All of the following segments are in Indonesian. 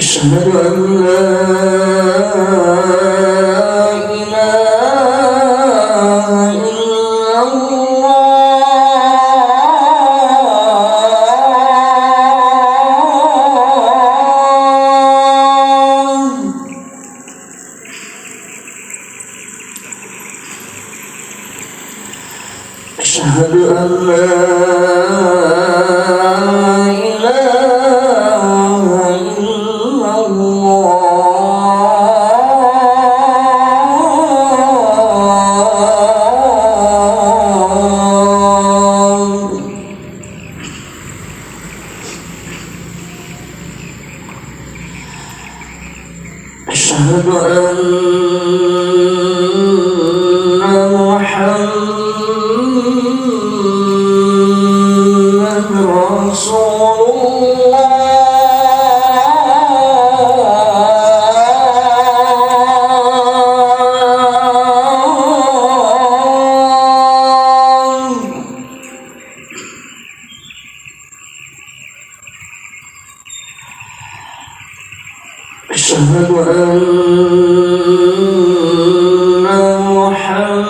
أشهد أن لا إله إلا الله أشهد أن لا أشهد أن محمد رسول الله أشهد أن محمد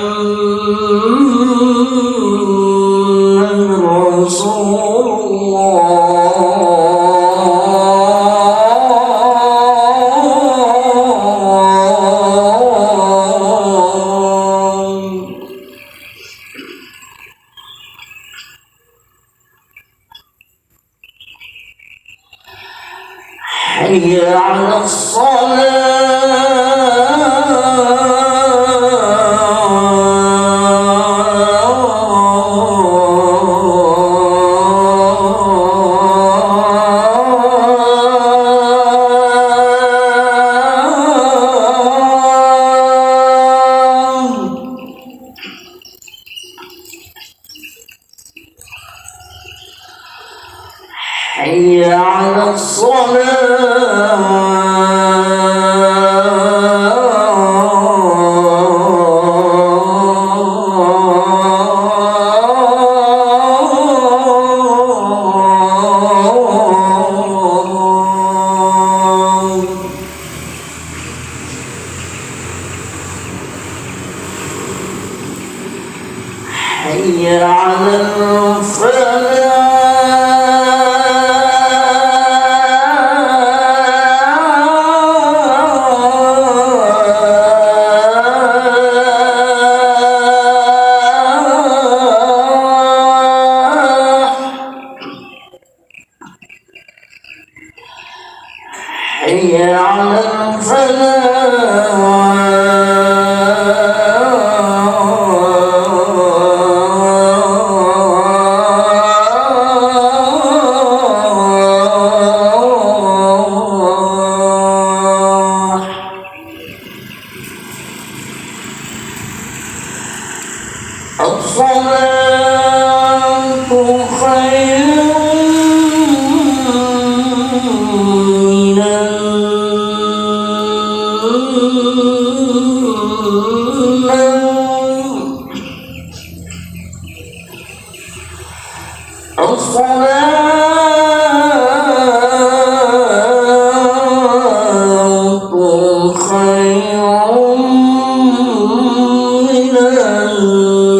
رسول الله حي على حي على حي على حي على الصلاة خير من النوم الصلاة خير من النوم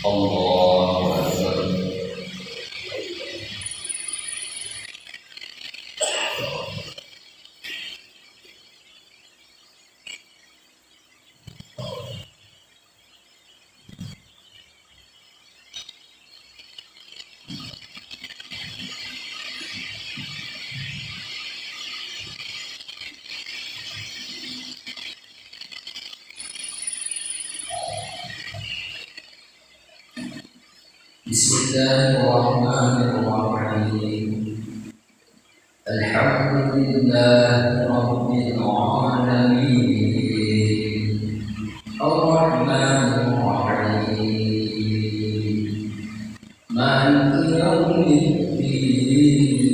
الله أكبر. بسم الله الرحمن الرحيم. الحمد لله رب العالمين الرحمن الرحيم مالك يوم الدين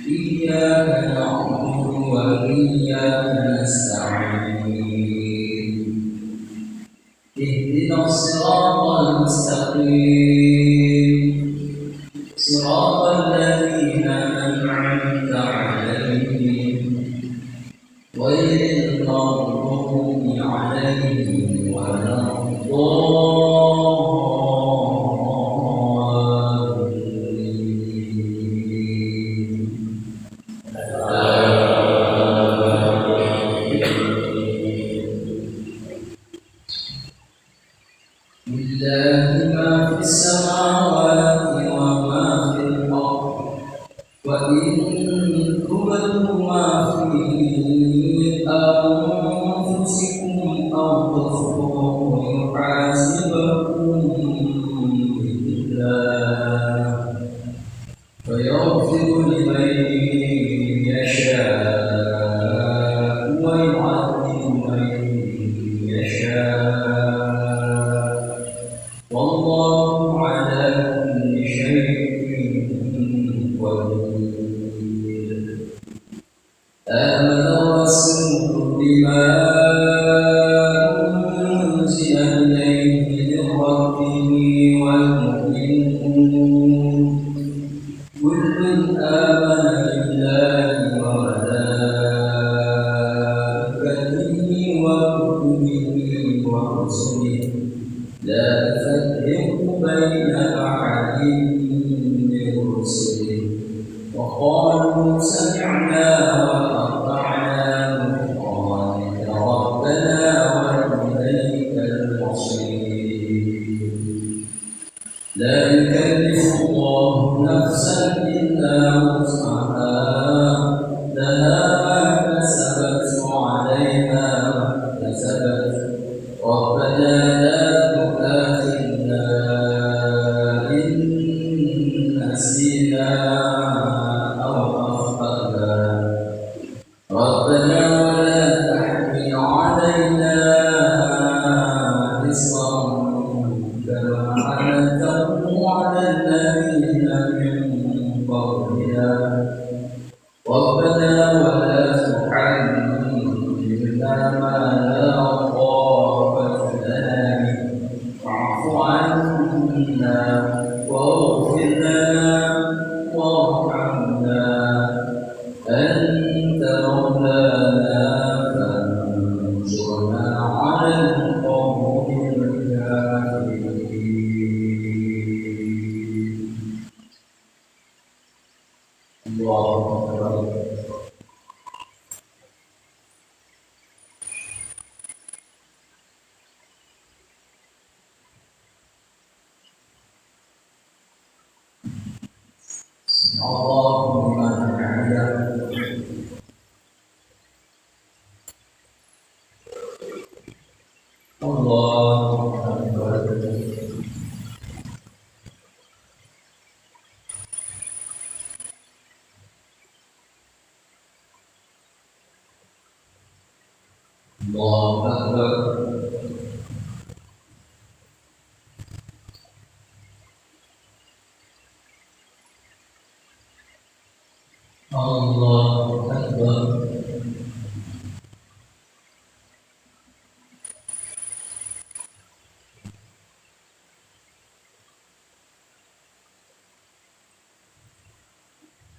إياك نعبد وإياك نستعين اهدنا الصراط المستقيم صراط الذين أنعمت عليهم غير المغضوب عليهم ولا لله ما في السماوات وما في الأرض وإن تبدوا ما في أنفسكم أو تخفوه يحاسبكم بالله فيغفر لمن يشاء ويعذب من يشاء والله على كل شيء قدير. آمن الرسول بما أنزل إليه من ربه والمؤمنون كل آمن بالله وملائكته وكتبه ورسله لا نفرق بين أحد من رسله وقالوا سمعنا وأطعنا غفرانك ربنا وإليك المصير. لا يكلف الله نفسا إلا وسعها لها ما كسبت وعليها ما اكتسبت ربنا لا تؤاخذنا إن نسينا أو أخطأنا ربنا ولا تحمل علينا إصرا كما حملته على الذين من قبلنا ربنا ولا تحملنا ما لا طاقة لنا به واعف عنا واغفر لنا وارحمنا أنت مولانا فانصرنا على القوم الكافرين. الله أكبر. الله لمن حمده. الله أكبر. الله أكبر. الله أكبر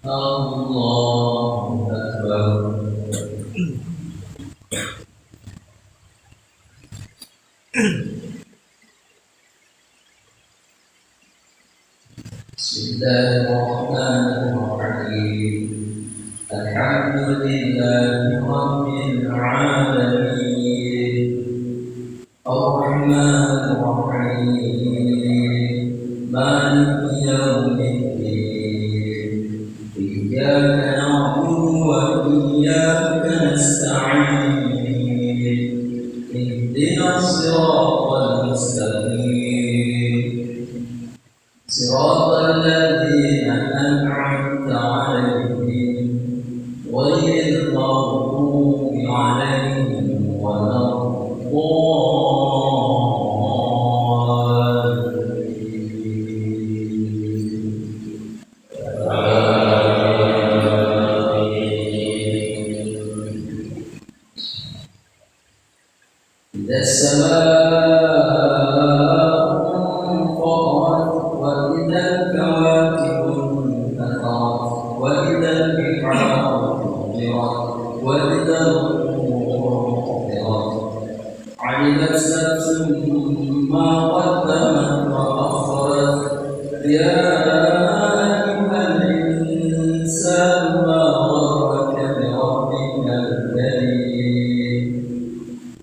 الله أكبر بسم الله الرحمن الرحيم الحمد لله رب العالمين الرحمن الرحيم مالك يوم الدين إياك نعبد وإياك نستعين اهدنا الصراط المستقيم صراط الذين أنعمت عليهم غير المغضوب عليهم ولا الضالين إذا السماء انفطرت وإذا الكواكب انتثرت وإذا البحار فجرت وإذا القبور حفرت علمت نفس ما قدمت وأخرت يا أيها الإنسان ما غرك بربك الكريم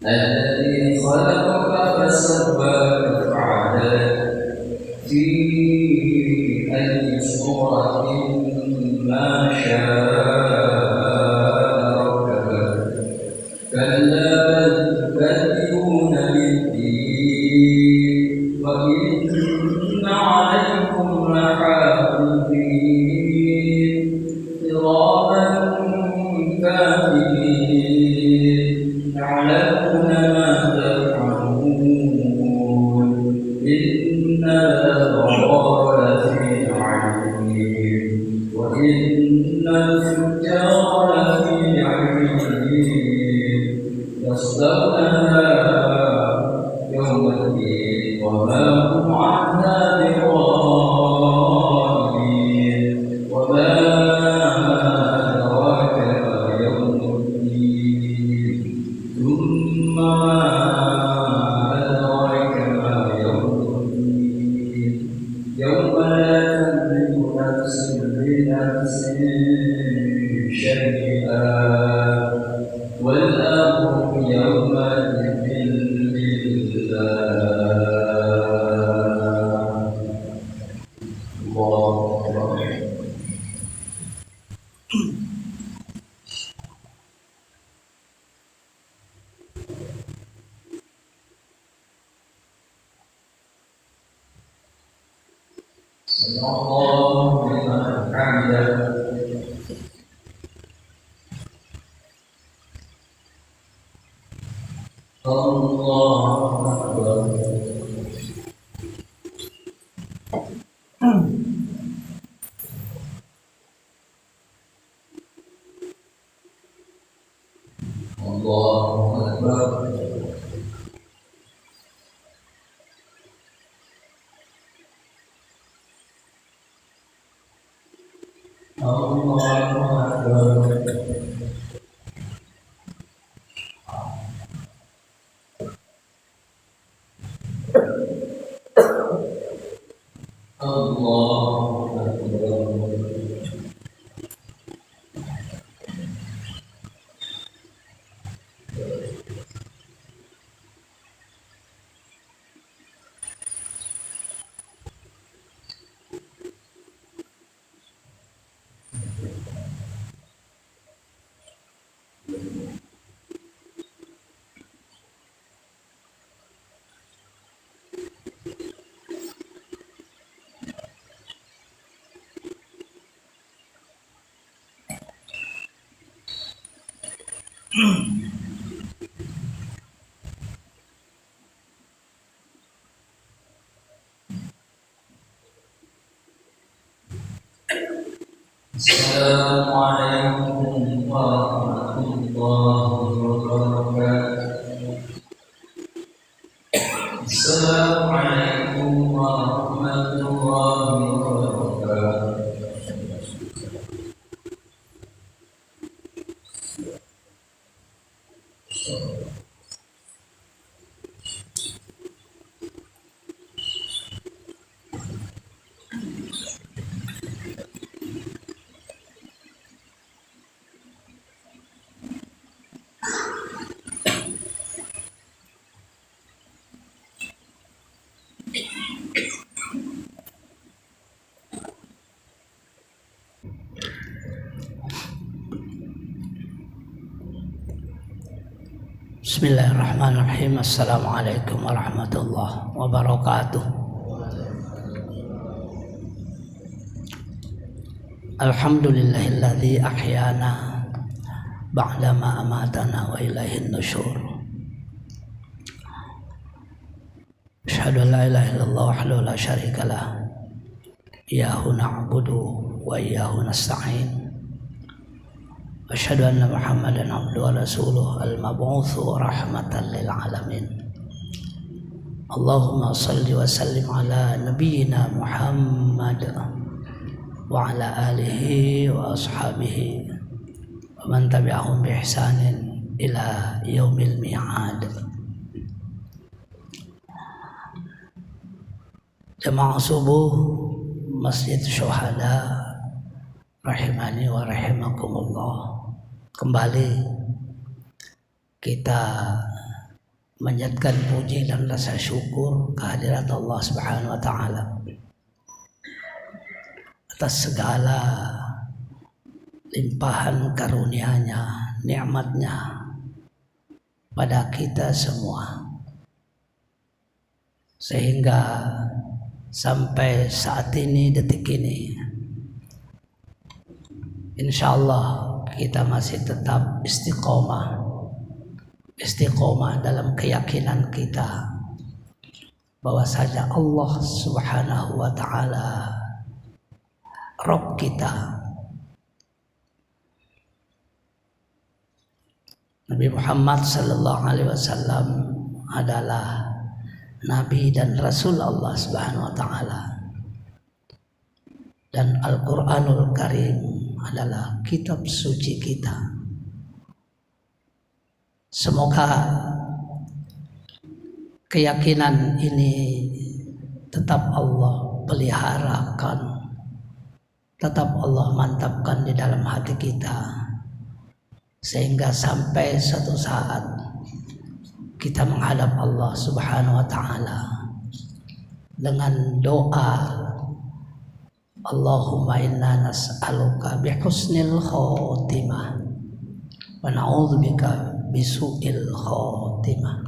الذي خلقك فسواك فعدلك في أي صورة ما شاء ركبك كلا بل تكذبون بالدين وإن عليكم لحافظين كراما كاتبين يعلمون ما تفعلون إن الأبرار لفي نعيم وإن الفجار لفي جحيم يصلونها يوم الدين وما هم عنها بغائبين وما أدراك ما يوم الدين ثم ما أدراك ما يوم الدين يوم لا تملك نفس لنفس شيئا والأمر يومئذ لله الله أكبر سمع الله لمن حمده الله أكبر الله أكبر الله أكبر الله أكبر السلام عليكم ورحمة Bismillahirrahmanirrahim. Assalamualaikum warahmatullahi wabarakatuh. Alhamdulillahilladzi ahyana ba'dama amatana wa ilaihin nusyur. Asyhadu an la ilaha illallah wahdahu la syarikalah. Iyyahu na'budu wa iyyahu nasta'in. Asyhadu anna Muhammadan abduhu wa rasuluhu al-mab'utsu rahmatan lil alamin. Allahumma shalli wa sallim ala nabiyyina Muhammad wa ala alihi wa ashabihi wa man tabi'ahum bi ihsanin ila yaumil mi'ad. Jamaah subuh Masjid Syuhada rahimani wa rahimakumullah. Kembali kita menjadikan puji dan rasa syukur kehadirat Allah Subhanahu wa taala atas segala limpahan karunia-Nya, nikmat-Nya pada kita semua, sehingga sampai saat ini, detik ini, insyaallah kita masih tetap istiqomah dalam keyakinan kita bahwa saja Allah Subhanahu wa taala Rabb kita. Nabi Muhammad sallallahu alaihi wasallam adalah nabi dan rasul Allah Subhanahu wa taala, dan Al-Qur'anul Karim adalah kitab suci kita. Semoga keyakinan ini tetap Allah peliharakan, tetap Allah mantapkan di dalam hati kita, sehingga sampai suatu saat kita menghadap Allah Subhanahu wa taala dengan doa, Allahumma inna nas'aluka bihusnil khotimah wa na'udzubika bisu'il khotimah.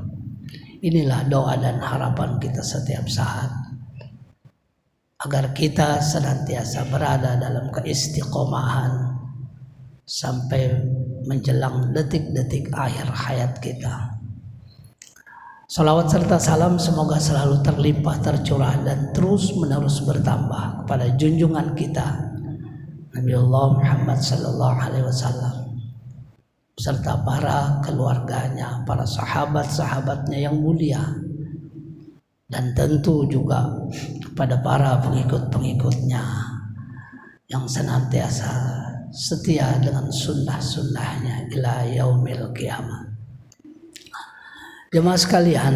Inilah doa dan harapan kita setiap saat, agar kita senantiasa berada dalam keistiqomahan sampai menjelang detik-detik akhir hayat kita. Salawat serta salam semoga selalu terlimpah, tercurah, dan terus menerus bertambah kepada junjungan kita Nabiullah Muhammad sallallahu alaihi wasallam serta para keluarganya, para sahabat-sahabatnya yang mulia, dan tentu juga kepada para pengikut-pengikutnya yang senantiasa setia dengan sunnah-sunnahnya ila yaumil qiyamah. Jemaah sekalian,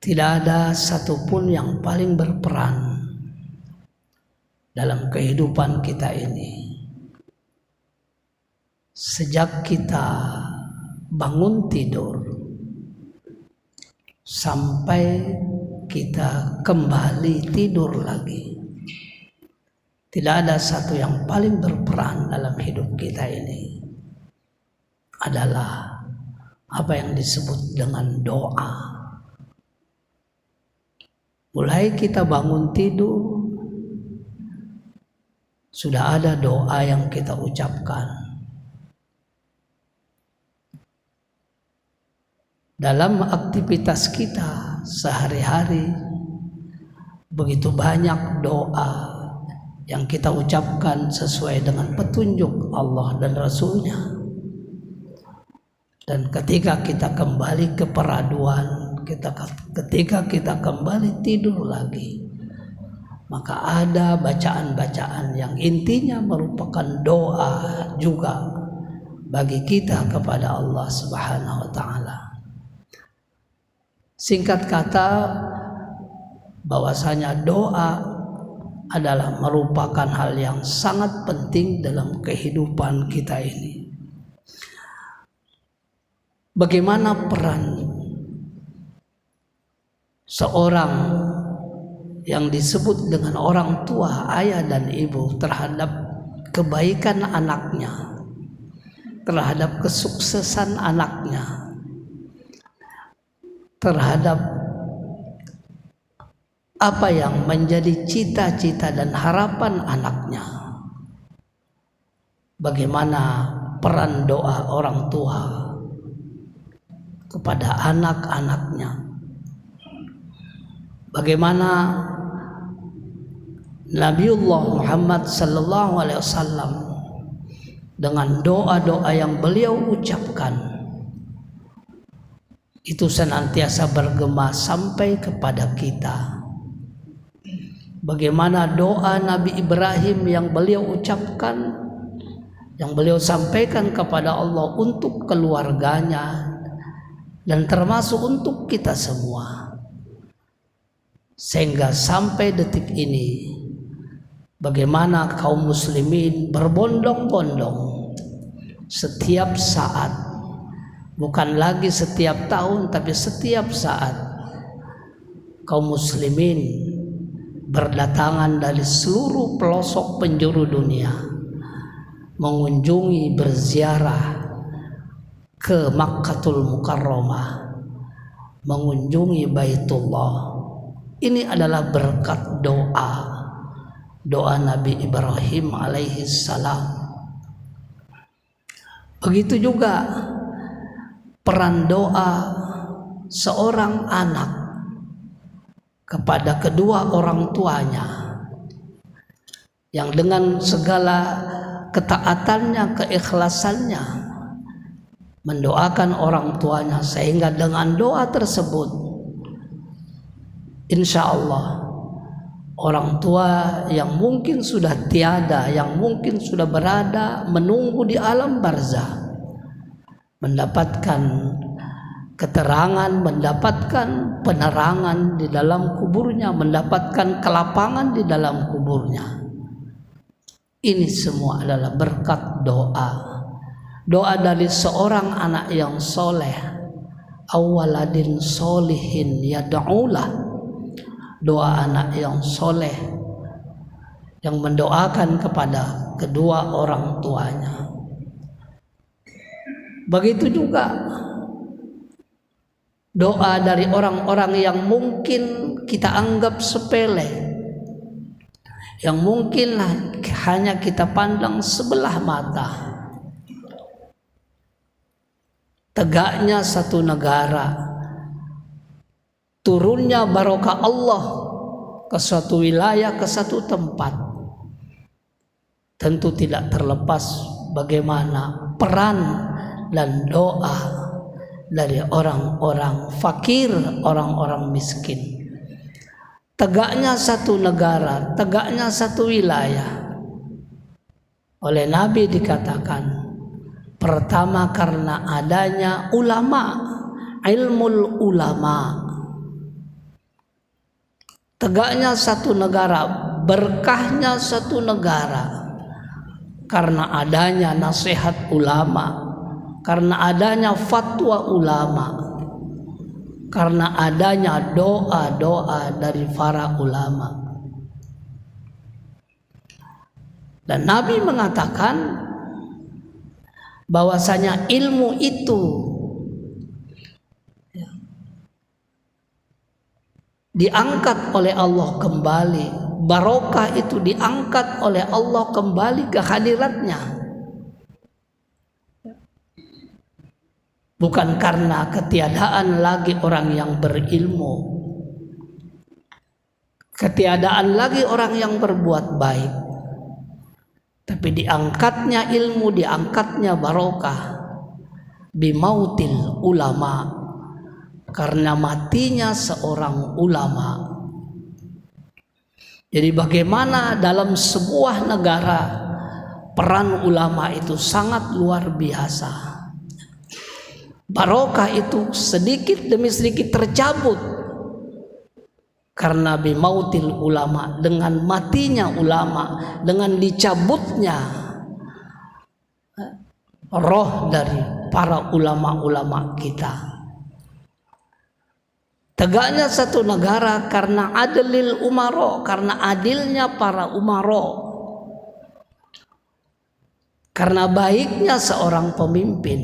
tidak ada satupun yang paling berperan dalam kehidupan kita ini. Sejak kita bangun tidur sampai kita kembali tidur lagi, tidak ada satu yang paling berperan dalam hidup kita ini adalah apa yang disebut dengan doa. Mulai kita bangun tidur, sudah ada doa yang kita ucapkan. Dalam aktivitas kita sehari-hari, begitu banyak doa yang kita ucapkan sesuai dengan petunjuk Allah dan Rasul-Nya. Dan ketika kita kembali ke peraduan, ketika kita kembali tidur lagi, maka ada bacaan-bacaan yang intinya merupakan doa juga bagi kita kepada Allah Subhanahu wa taala. Singkat kata, bahwasanya doa adalah merupakan hal yang sangat penting dalam kehidupan kita ini. Bagaimana peran seorang yang disebut dengan orang tua, ayah dan ibu terhadap kebaikan anaknya, terhadap kesuksesan anaknya, terhadap apa yang menjadi cita-cita dan harapan anaknya. Bagaimana peran doa orang tua kepada anak-anaknya. Bagaimana Nabiullah Muhammad sallallahu alaihi wasallam dengan doa-doa yang beliau ucapkan itu senantiasa bergema sampai kepada kita. Bagaimana doa Nabi Ibrahim yang beliau ucapkan, yang beliau sampaikan kepada Allah untuk keluarganya dan termasuk untuk kita semua. Sehingga sampai detik ini, bagaimana kaum muslimin berbondong-bondong setiap saat, bukan lagi setiap tahun tapi setiap saat, kaum muslimin berdatangan dari seluruh pelosok penjuru dunia mengunjungi, berziarah ke Makkatul Mukarramah, mengunjungi Baitullah. Ini adalah berkat doa Nabi Ibrahim alaihi salam. Begitu juga peran doa seorang anak kepada kedua orang tuanya yang dengan segala ketaatannya, keikhlasannya mendoakan orang tuanya, sehingga dengan doa tersebut insya Allah orang tua yang mungkin sudah tiada, yang mungkin sudah berada menunggu di alam barzah, mendapatkan keterangan, mendapatkan penerangan di dalam kuburnya, mendapatkan kelapangan di dalam kuburnya. Ini semua adalah berkat doa dari seorang anak yang soleh, awaladin solihin yad'ulah, doa anak yang soleh yang mendoakan kepada kedua orang tuanya. Begitu juga doa dari orang-orang yang mungkin kita anggap sepele, yang mungkin hanya kita pandang sebelah mata. Tegaknya satu negara, turunnya barokah Allah ke suatu wilayah, ke satu tempat, tentu tidak terlepas bagaimana peran dan doa dari orang-orang fakir, orang-orang miskin. Tegaknya satu negara, tegaknya satu wilayah, oleh Nabi dikatakan pertama karena adanya ulama, ilmul ulama. Tegaknya satu negara, berkahnya satu negara karena adanya nasihat ulama, karena adanya fatwa ulama, karena adanya doa-doa dari para ulama. Dan Nabi mengatakan bahwasanya ilmu itu diangkat oleh Allah kembali, barokah itu diangkat oleh Allah kembali ke hadiratnya, bukan karena ketiadaan lagi orang yang berilmu, ketiadaan lagi orang yang berbuat baik, tapi diangkatnya ilmu, diangkatnya barokah bimautil ulama, karena matinya seorang ulama. Jadi bagaimana dalam sebuah negara peran ulama itu sangat luar biasa. Barokah itu sedikit demi sedikit tercabut karena bimautil ulama, dengan matinya ulama, dengan dicabutnya roh dari para ulama-ulama kita. Tegaknya satu negara karena adlil umaro, karena adilnya para umaro, karena baiknya seorang pemimpin.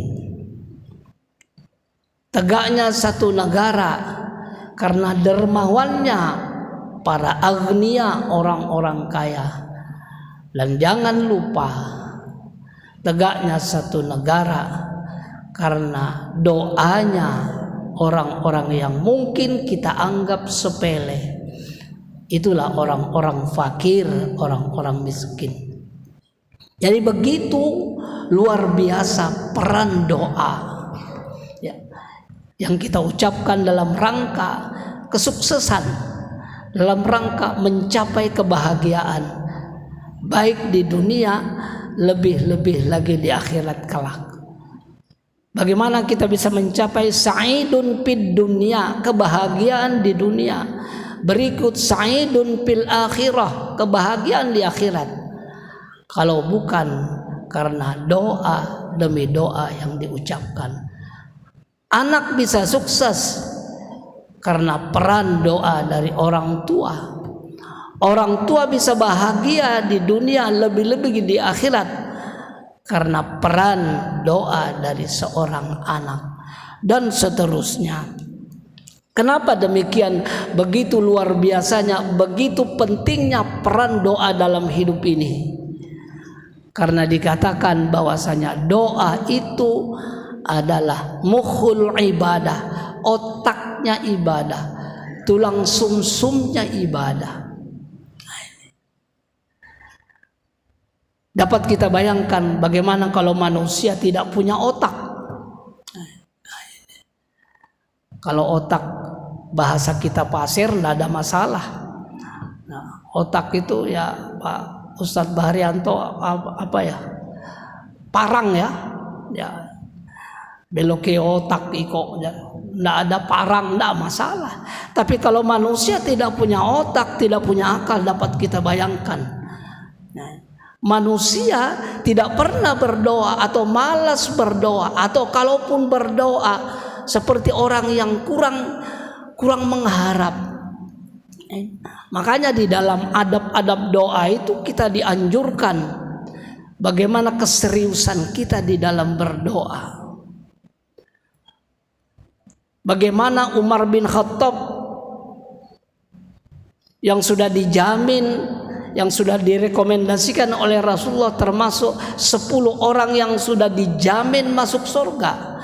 Tegaknya satu negara karena dermawannya para agnia, orang-orang kaya. Dan jangan lupa, tegaknya satu negara karena doanya orang-orang yang mungkin kita anggap sepele. Itulah orang-orang fakir, orang-orang miskin. Jadi begitu luar biasa peran doa ya, yang kita ucapkan dalam rangka kesuksesan, dalam rangka mencapai kebahagiaan, baik di dunia, lebih-lebih lagi di akhirat kelak. Bagaimana kita bisa mencapai sa'idun fid dunia, kebahagiaan di dunia, berikut sa'idun fil akhirah, kebahagiaan di akhirat, kalau bukan karena doa demi doa yang diucapkan. Anak bisa sukses karena peran doa dari orang tua. Orang tua bisa bahagia di dunia, lebih-lebih di akhirat karena peran doa dari seorang anak, dan seterusnya. Kenapa demikian? Begitu luar biasanya, begitu pentingnya peran doa dalam hidup ini. Karena dikatakan bahwasanya doa itu adalah mukhul ibadah, otaknya ibadah, tulang sumsumnya ibadah. Dapat kita bayangkan bagaimana kalau manusia tidak punya otak. Kalau otak bahasa kita pasir, tidak ada masalah. Nah, otak itu ya Pak Ustadz Bahrianto apa ya? Parang ya. Ya. Beloke otak iko, tidak ada parang, tidak masalah. Tapi kalau manusia tidak punya otak, tidak punya akal, dapat kita bayangkan. Nah, manusia tidak pernah berdoa atau malas berdoa, atau kalaupun berdoa seperti orang yang kurang mengharap. Makanya di dalam adab-adab doa itu kita dianjurkan bagaimana keseriusan kita di dalam berdoa. Bagaimana Umar bin Khattab yang sudah dijamin, yang sudah direkomendasikan oleh Rasulullah termasuk 10 orang yang sudah dijamin masuk surga,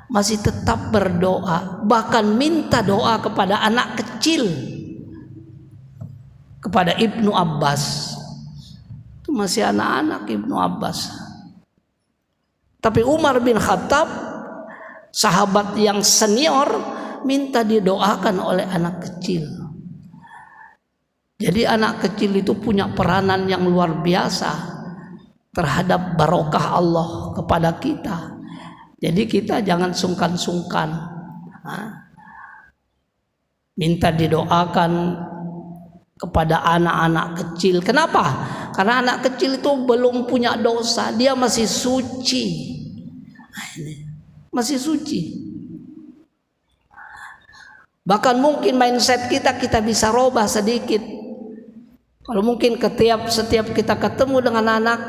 masih tetap berdoa, bahkan minta doa kepada anak kecil, kepada Ibnu Abbas. Itu masih anak-anak Ibnu Abbas. Tapi Umar bin Khattab, sahabat yang senior, minta didoakan oleh anak kecil. Jadi anak kecil itu punya peranan yang luar biasa terhadap barokah Allah kepada kita. Jadi kita jangan sungkan-sungkan minta didoakan kepada anak-anak kecil. Kenapa? Karena anak kecil itu belum punya dosa, dia masih suci. Masih suci. Bahkan mungkin mindset kita bisa robah sedikit. Kalau mungkin setiap kita ketemu dengan anak,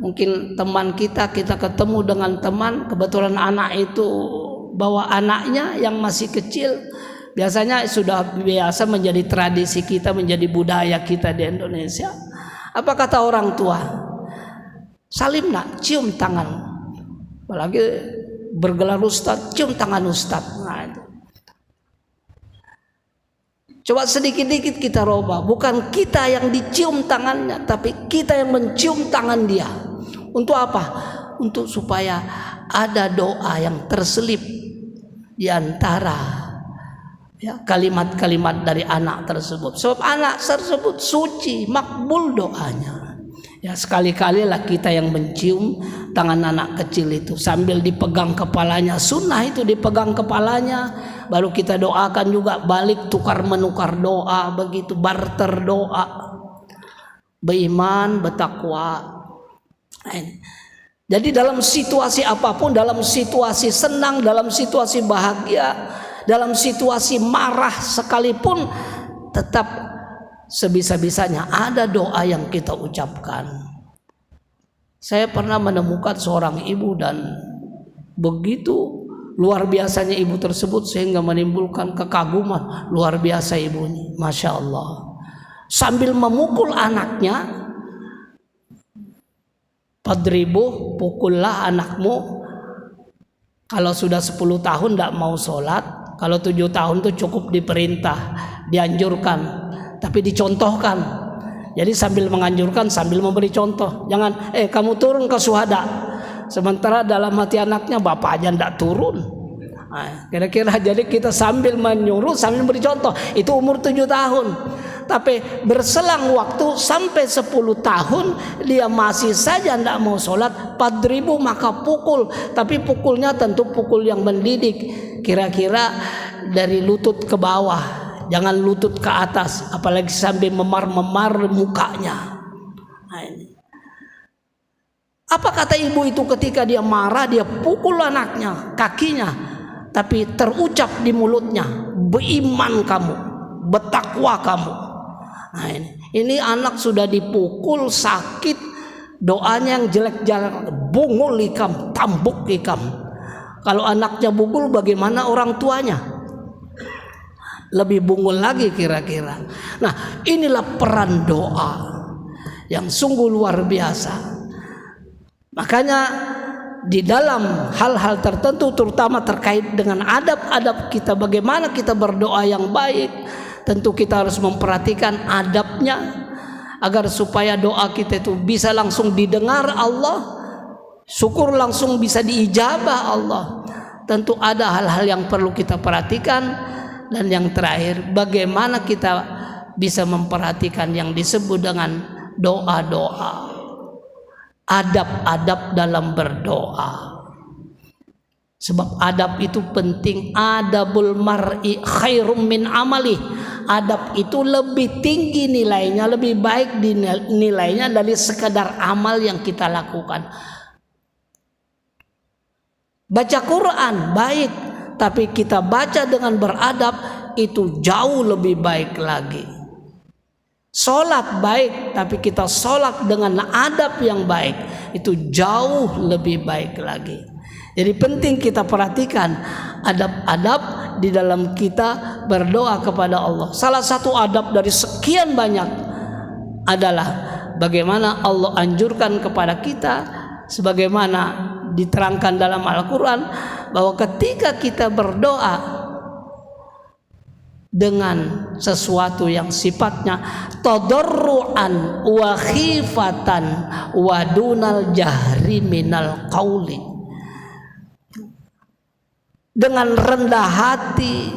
mungkin teman kita ketemu dengan teman, kebetulan anak itu bawa anaknya yang masih kecil, biasanya sudah biasa menjadi tradisi kita, menjadi budaya kita di Indonesia. Apa kata orang tua? Salim nak, cium tangan. Apalagi bergelar ustaz, cium tangan ustaz. Nah, itu. Coba sedikit-sedikit kita robah. Bukan kita yang dicium tangannya, tapi kita yang mencium tangan dia. Untuk apa? Untuk supaya ada doa yang terselip di antara kalimat-kalimat dari anak tersebut. Sebab anak tersebut suci, makbul doanya. Ya sekali-kali lah kita yang mencium tangan anak kecil itu sambil dipegang kepalanya. Sunnah itu dipegang kepalanya, baru kita doakan juga, balik tukar menukar doa, begitu barter doa. Beriman, bertakwa. Jadi dalam situasi apapun, dalam situasi senang, dalam situasi bahagia, dalam situasi marah sekalipun, tetap sebisa-bisanya ada doa yang kita ucapkan. Saya pernah menemukan seorang ibu dan begitu luar biasanya ibu tersebut sehingga menimbulkan kekaguman. Luar biasa ibu ini, Masya Allah. Sambil memukul anaknya, "Padribuh, pukullah anakmu. Kalau sudah 10 tahun tidak mau sholat, kalau 7 tahun itu cukup diperintah, dianjurkan, tapi dicontohkan." Jadi sambil menganjurkan, sambil memberi contoh. Jangan, kamu turun ke syuhada. Sementara dalam hati anaknya, bapak aja tidak turun. Nah, kira-kira jadi kita sambil menyuruh, sambil memberi contoh. Itu umur 7 tahun. Tapi berselang waktu sampai 10 tahun dia masih saja tidak mau sholat. "Padribu," maka pukul. Tapi pukulnya tentu pukul yang mendidik. Kira-kira dari lutut ke bawah, jangan lutut ke atas, apalagi sambil memar-memar mukanya. Nah, ini. Apa kata ibu itu ketika dia marah, dia pukul anaknya, kakinya, tapi terucap di mulutnya, "Beriman kamu, bertakwa kamu." Nah, ini anak sudah dipukul, sakit, doanya yang jelek-jelek, "Bungul ikam, tambuk ikam." Kalau anaknya bungul, bagaimana orang tuanya? Lebih bungul lagi kira-kira. Nah, inilah peran doa yang sungguh luar biasa. Makanya di dalam hal-hal tertentu, terutama terkait dengan adab-adab kita, bagaimana kita berdoa yang baik, tentu kita harus memperhatikan adabnya agar supaya doa kita itu bisa langsung didengar Allah, syukur langsung bisa diijabah Allah. Tentu ada hal-hal yang perlu kita perhatikan. Dan yang terakhir, bagaimana kita bisa memperhatikan yang disebut dengan doa-doa, adab-adab dalam berdoa. Sebab adab itu penting. Adabul mar'i khairum min amali. Adab itu lebih tinggi nilainya, lebih baik nilainya dari sekadar amal yang kita lakukan. Baca Quran baik, tapi kita baca dengan beradab itu jauh lebih baik lagi. Sholat baik, tapi kita sholat dengan adab yang baik, itu jauh lebih baik lagi. Jadi penting kita perhatikan adab-adab di dalam kita berdoa kepada Allah. Salah satu adab dari sekian banyak adalah bagaimana Allah anjurkan kepada kita, sebagaimana diterangkan dalam Al-Quran, bahwa ketika kita berdoa dengan sesuatu yang sifatnya tadarruan wa khifatan wa dunal jahri minal qauli, dengan rendah hati,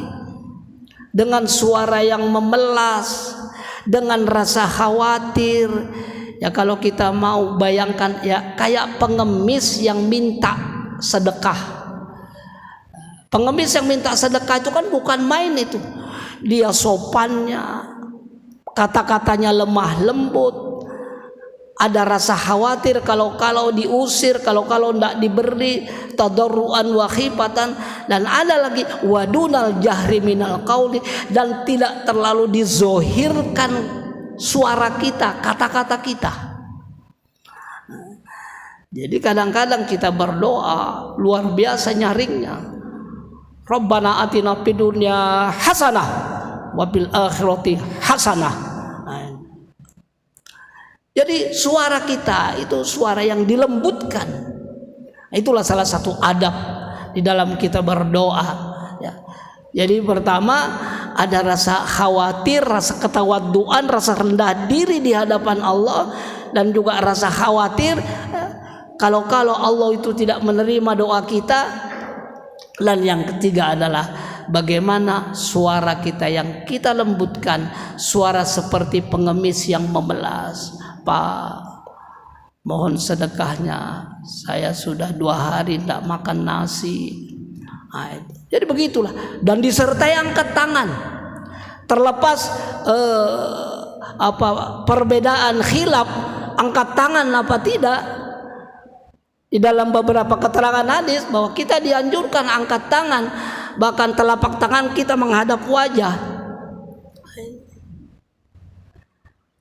dengan suara yang memelas, dengan rasa khawatir. Ya kalau kita mau bayangkan, ya kayak pengemis yang minta sedekah. Pengemis yang minta sedekah itu kan bukan main itu. Dia sopannya, kata-katanya lemah lembut, ada rasa khawatir kalau diusir, kalau tidak diberi, tadarruan wa khifatan, dan ada lagi wadunal jahri minal qauli, dan tidak terlalu dizohirkan suara kita, kata-kata kita. Jadi kadang-kadang kita berdoa luar biasa nyaringnya. Rabbana atina fid dunya hasanah wa fil akhirati hasanah. Jadi suara kita itu suara yang dilembutkan. Itulah salah satu adab di dalam kita berdoa, ya. Jadi pertama ada rasa khawatir, rasa ketawaduan, rasa rendah diri di hadapan Allah, dan juga rasa khawatir kalau Allah itu tidak menerima doa kita. Dan yang ketiga adalah bagaimana suara kita yang kita lembutkan, suara seperti pengemis yang memelas. Pak, mohon sedekahnya. Saya sudah 2 hari tidak makan nasi. Jadi begitulah. Dan disertai angkat tangan. Terlepas perbedaan khilaf angkat tangan apa tidak, di dalam beberapa keterangan hadis bahwa kita dianjurkan angkat tangan, bahkan telapak tangan kita menghadap wajah.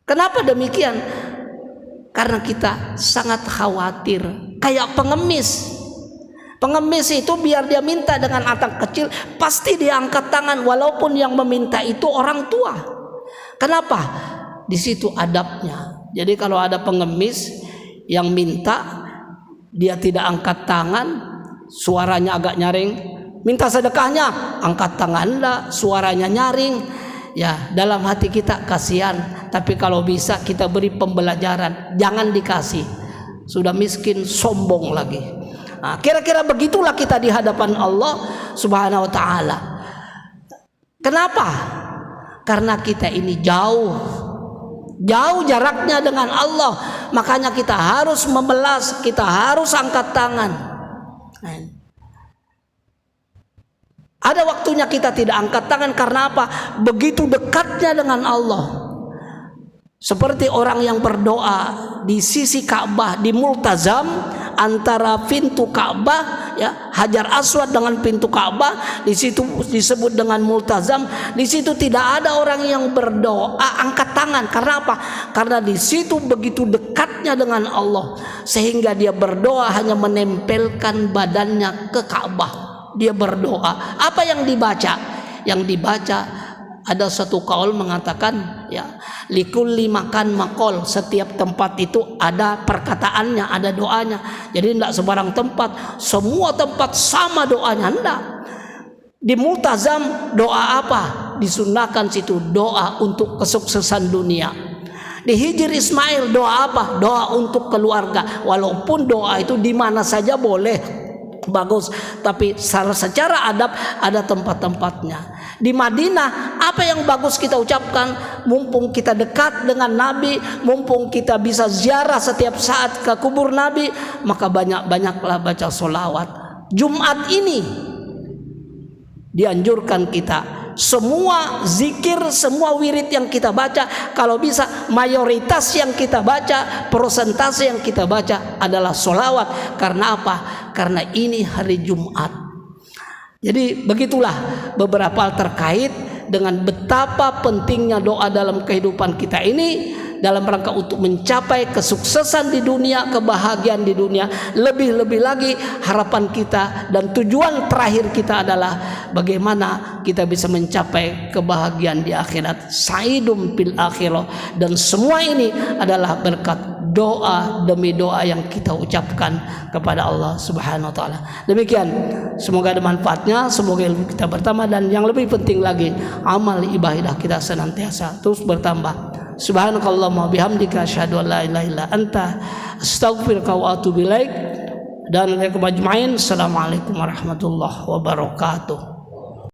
Kenapa demikian? Karena kita sangat khawatir, kayak pengemis. Pengemis itu biar dia minta dengan anak kecil, pasti dia angkat tangan walaupun yang meminta itu orang tua. Kenapa? Di situ adabnya. Jadi kalau ada pengemis yang minta, dia tidak angkat tangan, suaranya agak nyaring. Minta sedekahnya, angkat tangan enggak, suaranya nyaring. Ya, dalam hati kita kasihan. Tapi kalau bisa kita beri pembelajaran, jangan dikasih. Sudah miskin, sombong lagi. Nah, kira-kira begitulah kita di hadapan Allah Subhanahu wa taala. Kenapa? Karena kita ini jauh jaraknya dengan Allah. Makanya kita harus memelas, kita harus angkat tangan. Ada waktunya kita tidak angkat tangan karena apa? Begitu dekatnya dengan Allah. Seperti orang yang berdoa di sisi Ka'bah, di Multazam, antara pintu Ka'bah, ya, Hajar Aswad dengan pintu Ka'bah, di situ disebut dengan Multazam. Di situ tidak ada orang yang berdoa angkat tangan. Karena apa? Karena di situ begitu dekatnya dengan Allah, sehingga dia berdoa hanya menempelkan badannya ke Ka'bah. Dia berdoa. Apa yang dibaca? Yang dibaca ada satu kaul mengatakan, ya, likulli makan makol, setiap tempat itu ada perkataannya, ada doanya. Jadi tidak sembarang tempat, semua tempat sama doanya, tidak. Di Multazam doa apa? Disunahkan situ doa untuk kesuksesan dunia. Di Hijr Ismail doa apa? Doa untuk keluarga. Walaupun doa itu di mana saja boleh, bagus, tapi secara adab ada tempat-tempatnya. Di Madinah apa yang bagus kita ucapkan? Mumpung kita dekat dengan Nabi, mumpung kita bisa ziarah setiap saat ke kubur Nabi, maka banyak-banyaklah baca sholawat. Jumat ini dianjurkan kita semua zikir, semua wirid yang kita baca, kalau bisa mayoritas yang kita baca, persentase yang kita baca adalah sholawat. Karena apa? Karena ini hari Jumat. Jadi begitulah beberapa hal terkait dengan betapa pentingnya doa dalam kehidupan kita ini, dalam rangka untuk mencapai kesuksesan di dunia, kebahagiaan di dunia. Lebih-lebih lagi harapan kita dan tujuan terakhir kita adalah bagaimana kita bisa mencapai kebahagiaan di akhirat, saidum fil akhirah. Dan semua ini adalah berkat doa demi doa yang kita ucapkan kepada Allah Subhanahu wa taala. Demikian, semoga ada manfaatnya, semoga ilmu kita bertambah, dan yang lebih penting lagi amal ibadah kita senantiasa terus bertambah. Subhanakallahumma bihamdika asyhadu an la ilaha illa anta astaghfiruka wa atubu ilaik. Dan lakum ajmain. Assalamualaikum warahmatullahi wabarakatuh.